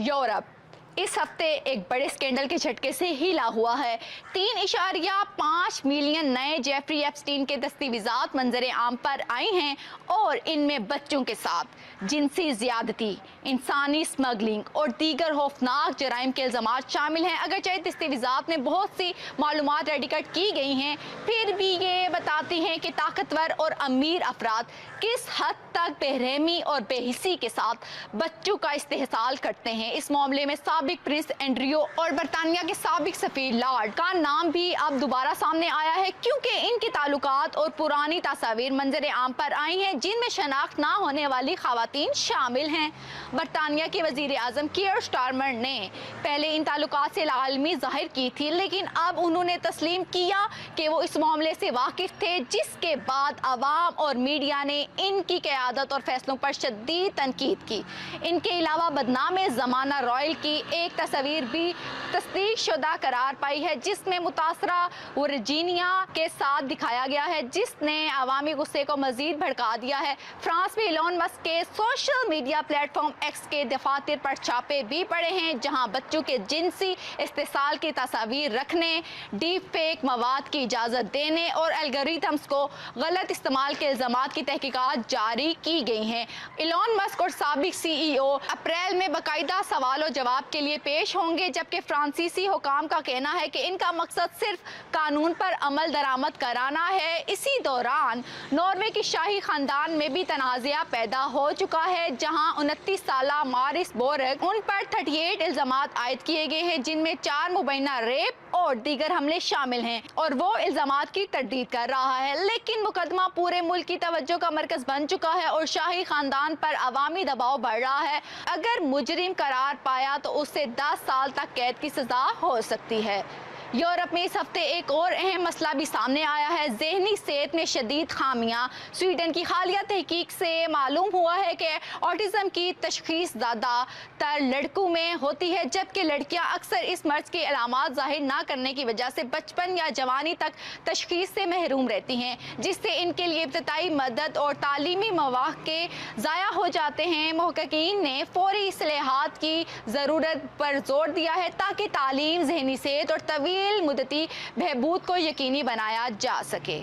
Europe इस हफ्ते एक बड़े स्कैंडल के झटके से हिला हुआ है। 3.5 मिलियन नए जेफरी एप्स्टीन के दस्तावेजात मंजर आम पर आए हैं और इनमें बच्चों के साथ जिनसी ज्यादती, इंसानी स्मगलिंग और दीगर खौफनाक जराइम के इल्जामात शामिल हैं। अगरचे दस्तावेजात में बहुत सी मालूमात रेडिकेट की गई हैं, फिर भी ये बताती हैं कि ताकतवर और अमीर अफराद किस हद तक बेरहमी और बेहिसी के साथ बच्चों का इस्तेहसाल करते हैं। इस मामले में साबिक प्रिंस एंड्रियो और बरतानिया के साबिक सफीर लॉर्ड का नाम भी अब दोबारा सामने आया है, क्योंकि इनके ताल्लुकात और पुरानी तस्वीर मंजर आम पर आई हैं जिनमें शनाख्त ना होने वाली खवातीन शामिल हैं। बरतानिया के वजीर आजम कीयर स्टारमर ने पहले इन ताल्लुकात से लालमी जाहिर की थी, लेकिन अब उन्होंने तस्लीम किया कि वो इस मामले से वाकिफ थे, जिसके बाद अवाम और मीडिया ने इनकी क़यादत और फैसलों पर शदीद तनकीद की। इनके अलावा बदनाम ज़माना रॉयल की एक तस्वीर भी तस्दीक शुदा करार पाई है, जिसमें मुतासरा वर्जीनिया के साथ दिखाया गया है, जिसने अवामी गुस्से को मजीद भड़का दिया है। फ्रांस में इलॉन मस्क के सोशल मीडिया प्लेटफॉर्म एक्स के दफातर पर छापे भी पड़े हैं, जहां बच्चों के जिनसी इस्तेसाल की तस्वीर रखने, डीप फेक मवाद की इजाज़त देने और एल्गोरिथम्स को गलत इस्तेमाल के इल्जामात की तहकीकात जारी की गई हैं। इलॉन मस्क और साबिक CEO अप्रैल में बाकायदा सवाल और जवाब के लिए पेश होंगे, जबकि फ्रांसीसी हुकाम का कहना है कि इनका मकसद सिर्फ कानून पर अमल दरामद कराना है। इसी दौरान नॉर्वे की शाही खानदान में भी तनाज़ा पैदा हो चुका है, जहां 29 साला मारिस बोरग उन पर 38 इल्जामात आयद किए गए हैं, जिनमें 4 मुबैना रेप और दीगर हमले शामिल हैं, और वो इल्जामात की तरदीद कर रहा है। लेकिन मुकदमा पूरे मुल्क की तवज्जो का मरकज बन चुका है और शाही खानदान पर अवामी दबाव बढ़ रहा है। अगर मुजरिम करार पाया तो उससे 10 साल तक कैद की सजा हो सकती है। यूरोप में इस हफ्ते एक और अहम मसला भी सामने आया है, ज़हनी सेहत में शदीद खामियां। स्वीडन की हालिया तहकीक से मालूम हुआ है कि ऑटिज़म की तशखीस ज़्यादातर लड़कों में होती है, जबकि लड़कियां अक्सर इस मर्ज की अलामात ज़ाहिर ना करने की वजह से बचपन या जवानी तक तशखीस से महरूम रहती हैं, जिससे इनके लिए इब्तदाई मदद और तालीमी मौक़े ज़ाया हो जाते हैं। मुहक्किकीन ने फौरी इस्लाहात की ज़रूरत पर जोर दिया है, ताकि तालीम, ज़हनी सेहत और तवील मुद्दती बहबूद को यकीनी बनाया जा सके।